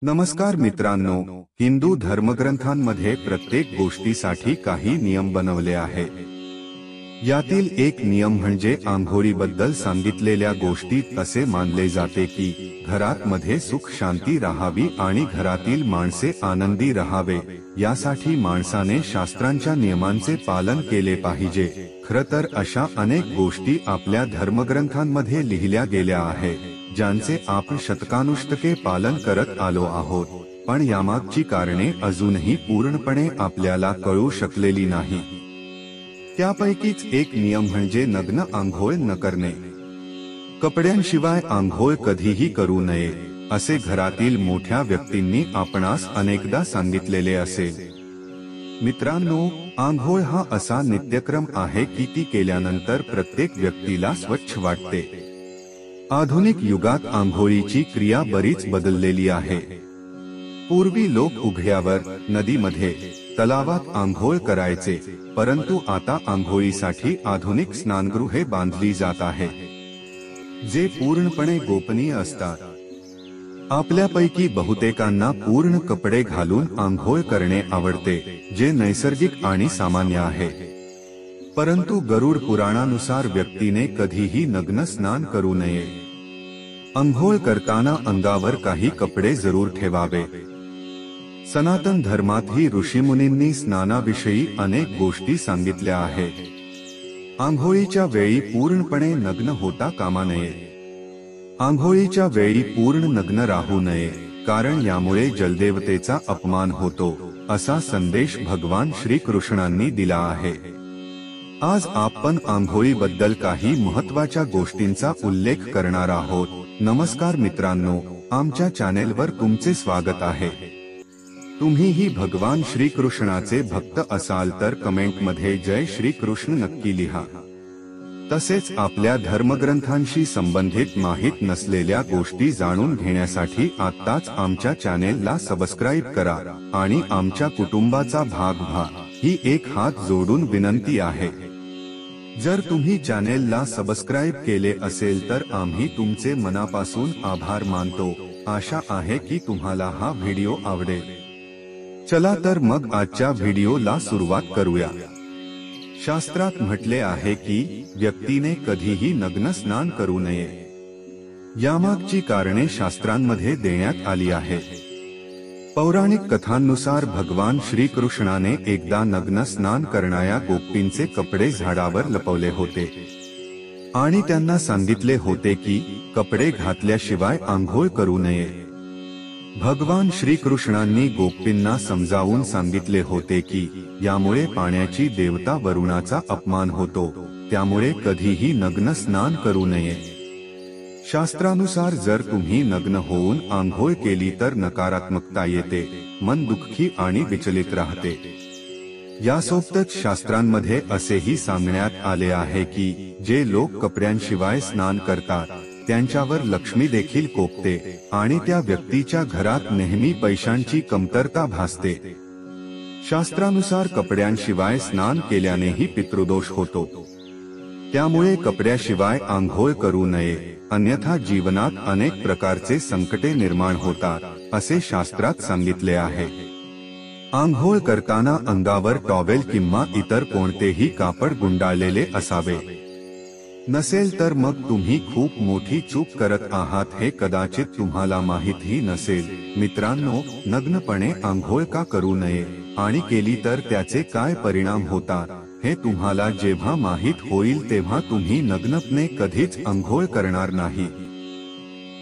नमस्कार मित्रांनो, हिंदू धर्मग्रंथांमध्ये प्रत्येक गोष्टीसाठी काही नियम बनवले आहेत. यातील एक नियम म्हणजे आंघोळीबद्दल सांगितलेल्या गोष्टीत असे मानले जाते की घरात मध्ये सुख शांती राहावी आणि घरातील माणसे आनंदी राहावे, यासाठी माणसाने शास्त्रांच्या नियमांचे पालन केले पाहिजे. खरं तर अशा अनेक गोष्टी आपल्या धर्मग्रंथांमध्ये लिहिल्या गेल्या आहेत, ज्यांचे आपण शतकानुशतके पालन करत आलो आहोत, पण यामागची कारणे अजूनही पूर्णपणे आपल्याला कळू शकलेली नाही. त्यापैकीच एक नियम म्हणजे नग्न आंघोळ न करणे. कपड्यांशिवाय आंघोळ कधीही करू नये, असे घरातील मोठ्या व्यक्तींनी आपणास अनेकदा सांगितलेले असेल. मित्रांनो, आंघोळ हा असा नित्यक्रम आहे की ती केल्यानंतर प्रत्येक व्यक्तीला स्वच्छ वाटते. आधुनिक युगात आंघोळीची क्रिया बरीच बदललेली आहे. पूर्वी लोक उघड्यावर, नदीमध्ये, तलावात आंघोळ करायचे, परंतु आता आंघोळीसाठी आधुनिक स्नानगृहे बांधली जात आहेत, जे पूर्णपणे गोपनीय असतात. आपल्यापैकी बहुतेकांना पूर्ण कपडे घालून आंघोळ करणे आवडते, जे नैसर्गिक आणि सामान्य आहे. परंतु गरुड पुराणानुसार व्यक्तीने कधीही नग्न स्नान करू नये. आंघोळ करताना अंगावर काही कपडे जरूर ठेवावे. सनातन धर्मातही ऋषीमुनींनी स्नानाविषयी अनेक गोष्टी सांगितल्या आहेत. आंघोळीच्या वेळी पूर्णपणे नग्न होता कामा नये. आंघोळीच्या वेळी पूर्ण नग्न राहू नये, कारण यामुळे जलदेवतेचा अपमान होतो, असा संदेश भगवान श्रीकृष्णांनी दिला आहे. आज आपण आंघोळीबद्दल काही महत्त्वाच्या गोष्टींचा उल्लेख करणार आहोत. नमस्कार मित्रांनो, आमच्या चॅनेलवर तुमचे स्वागत आहे. तुम्हीही भगवान श्रीकृष्णाचे भक्त असाल तर कमेंटमध्ये जय श्रीकृष्ण नक्की लिहा. तसेच आपल्या धर्मग्रंथांशी संबंधित माहीत नसलेल्या गोष्टी जाणून घेण्यासाठी आत्ताच आमच्या चॅनेलला सबस्क्राईब करा आणि आमच्या कुटुंबाचा भाग व्हा, ही एक हात जोडून विनंती आहे. जर तुम्ही चॅनेलला सबस्क्राईब केले असेल तर आम्ही तुमचे मनापासून आभार मानतो. आशा आहे की तुम्हाला हा व्हिडिओ आवडेल. चला तर मग आजच्या व्हिडिओला सुरुवात करूया. शास्त्रात म्हटले आहे की व्यक्तीने कधीही नग्न स्नान करू नये. यामागची कारणे शास्त्रांमध्ये देण्यात आली आहेत. पौराणिक कथांनुसार भगवान श्रीकृष्णाने एकदा नग्न स्नान करणाऱ्या गोपींचे कपडे झाडावर लपवले होते आणि त्यांना सांगितले होते की कपडे घातल्याशिवाय आंघोळ करू नये. भगवान श्रीकृष्णांनी गोपींना समजावून सांगितले होते की यामुळे पाण्याची देवता वरुणाचा अपमान होतो, त्यामुळे कधीही नग्न स्नान करू नये. शास्त्रानुसार जर तुम्ही नग्न होऊन आंघोळ केली तर नकारात्मकता येते, मन दुःखी आणि विचलित राहते. यासोबतच शास्त्रांमध्ये असेही सांगण्यात आले आहे की जे लोक कपड्यांशिवाय स्नान करतात त्यांच्यावर लक्ष्मी देखील कोपते आणि त्या व्यक्तीच्या घरात नेहमी पैशांची कमतरता भासते. शास्त्रानुसार कपड्यांशिवाय स्नान केल्यानेही पितृदोष होतो, त्यामुळे कपड्याशिवाय आंघोळ करू नये, अन्यथा जीवनात अनेक प्रकारचे संकटे निर्माण होतात, असे शास्त्रात सांगितले आहे. आंघोळ करताना अंगावर टॉवेल किंवा इतर कोणतेही कापड गुंडाळलेले असावे. नसेल तर मग तुम्ही खूप मोठी चूक करत आहात, हे कदाचित तुम्हाला माहीतही नसेल. मित्रांनो, नग्नपणे आंघोळ का करू नये आणि केली तर त्याचे काय परिणाम होतात हे तुम्हाला जेव्हा माहीत होईल तेव्हा तुम्ही नग्नपणे कधीच आंघोळ करणार नाही.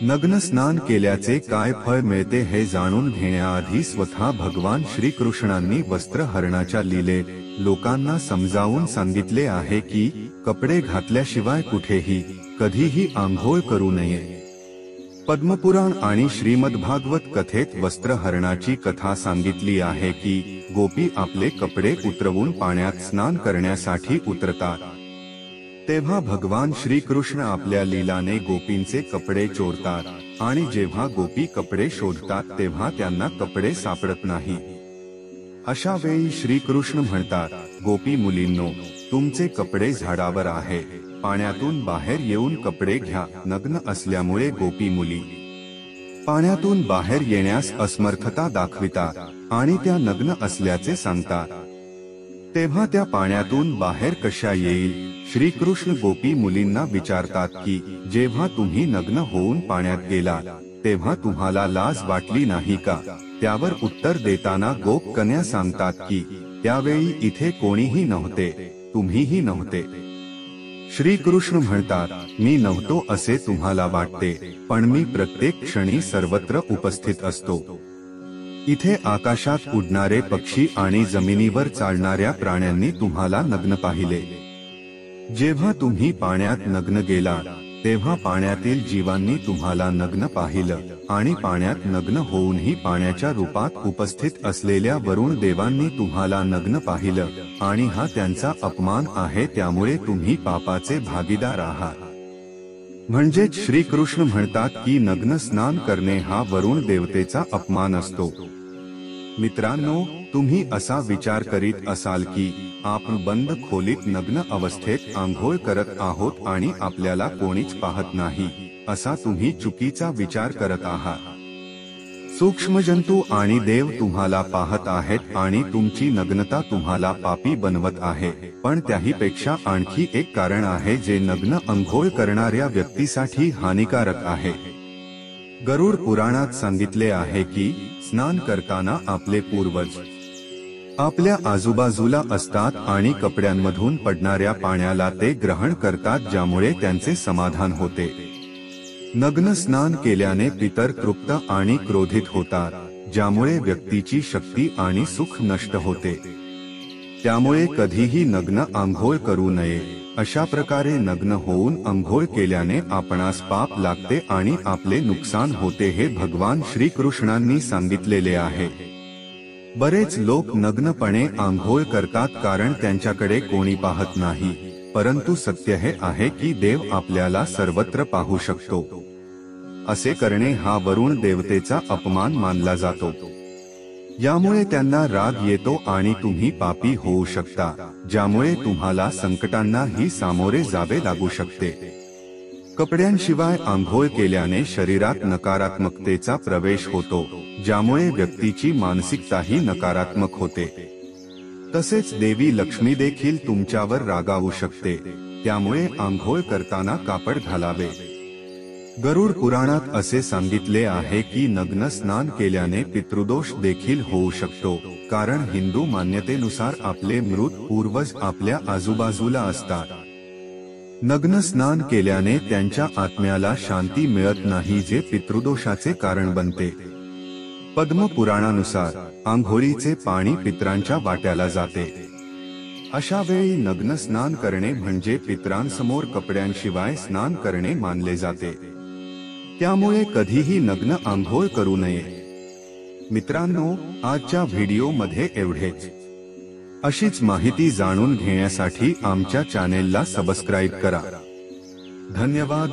नग्न स्नान केल्याचे काय फळ मिळते हे जाणून घेण्याआधी स्वतः भगवान श्रीकृष्णांनी वस्त्रहरणाच्या लीलेत लोकांना समजावून सांगितले आहे की कपडे घातल्याशिवाय कुठेही कधीही आंघोळ करू नये. पद्मपुराण आणि श्रीमद्भागवत कथेत वस्त्रहरणाची कथा सांगितली आहे की गोपी आपले कपडे उतरवून पाण्यात स्नान करण्यासाठी उतरतात. तेव्हा भगवान श्रीकृष्ण आपल्या लीलाने गोपींचे कपडे चोरतात आणि जेव्हा गोपी कपडे शोधतात तेव्हा त्यांना कपडे सापडत नाही. अशा वेळी श्रीकृष्ण म्हणतात, गोपी मुलींनो, तुमचे कपडे झाडावर आहे, पाण्यातून बाहेर येऊन कपडे घ्या. नग्न असल्यामुळे गोपी मुली पाण्यातून बाहेर येण्यास असमर्थता दाखवितात आणि त्या नग्न असल्याचे सांगतात. तेव्हा त्या पाण्यातून बाहेर कशा येईल? श्रीकृष्ण गोपी मुलींना विचारतात की जेव्हा तुम्ही नग्न होऊन पाण्यात गेला तेव्हा तुम्हाला लाज वाटली नाही का? त्यावर उत्तर देताना गोप कन्या सांगतात की त्यावेळी इथे कोणीही नव्हते, तुम्हीही नव्हते. श्रीकृष्ण म्हणतात, मी नव्हतो असे तुम्हाला वाटते, पण मी प्रत्येक क्षणी सर्वत्र उपस्थित असतो. इथे आकाशात उडणारे पक्षी आणि जमिनीवर चालणाऱ्या प्राण्यांनी तुम्हाला नग्न पाहिले. जेव्हा तुम्ही पाण्यात नग्न गेला तेव्हा पाण्यातील जीवांनी तुम्हाला नग्न पाहिलं आणि पाण्यात नग्न होऊनही पाण्याच्या रूपात उपस्थित असलेल्या वरुण देवांनी तुम्हाला नग्न पाहिलं आणि हा त्यांचा अपमान आहे. त्यामुळे तुम्ही पापाचे भागीदार आहात. म्हणजेच श्रीकृष्ण म्हणतात की नग्न स्नान करणे हा वरुण देवतेचा अपमान असतो. मित्रांनो, तुम्ही असा विचार करीत असाल की आपण बंद खोलीत नग्न अवस्थेत आंघोळ करत आहोत आणि आपल्याला कोणीच पाहत नाही, असा तुम्ही चुकीचा विचार करत आहात. सूक्ष्मजंतू आणि देव तुम्हाला पाहत आहेत आणि तुमची नग्नता तुम्हाला पापी बनवत आहे. पण त्याहीपेक्षा आणखी एक कारण आहे जे नग्न आंघोळ करणाऱ्या व्यक्तीसाठी हानिकारक आहे. गरुड पुराणात सांगितले आहे की स्नान करताना आपले पूर्वज आपल्या आजूबाजूला असतात आणि कपड्यांमधून पडणाऱ्या पाण्याला ते ग्रहण करतात, ज्यामुळे त्यांचे समाधान होते. नग्न स्नान केल्याने पितर तृप्त आणि क्रोधित होतात, ज्यामुळे व्यक्तीची शक्ती आणि सुख नष्ट होते. त्यामुळे कधीही नग्न आंघोळ करू नये. अशा प्रकारे नग्न होऊन आंघोळ केल्याने आपणास पाप लागते आणि आपले नुकसान होते, हे भगवान श्रीकृष्णांनी सांगितलेले आहे. बरेच लोक नग्नपणे आंघोळ करतात कारण त्यांच्याकडे कोणी पाहत नाही, परंतु सत्य हे आहे की देव आपल्याला सर्वत्र पाहू शकतो. असे करणे हा वरुण देवतेचा अपमान मानला जातो. यामुळे त्यांना राग येतो आणि तुम्ही पापी होऊ शकता, ज्यामुळे तुम्हाला संकटांनाही सामोरे जावे लागू शकते. कपड्यांशिवाय आंघोळ केल्याने शरीरात नकारात्मकतेचा प्रवेश होतो, ज्यामुळे व्यक्तीची मानसिकताही नकारात्मक होते. तसेच देवी लक्ष्मी देखील तुमच्यावर रागावू शकते. त्यामुळे आंघोळ करताना कापड घालावे. गरुड पुराणात असे सांगितले आहे की नग्न स्नान केल्याने पितृदोष देखील होऊ शकतो, कारण हिंदू मान्यतेनुसार आपले मृत पूर्वज आपल्या आजूबाजूला असतात. नग्न स्नान केल्याने त्यांच्या आत्म्याला शांती मिळत नाही, जे पितृदोषाचे कारण बनते. पद्म पुराणानुसार आंघोळीचे पाणी पितरांच्या वाट्याला जाते. अशा वेळी नग्न स्नान करणे म्हणजे पितरांसमोर कपड्यांशिवाय स्नान करणे मानले जाते. त्यामुळे कधीही नग्न आंघोळ करू नये. मित्रांनो, आजच्या व्हिडिओमध्ये एवढेच. अशीच माहिती जाणून घेण्यासाठी आमच्या चॅनेलला सबस्क्राईब करा. धन्यवाद.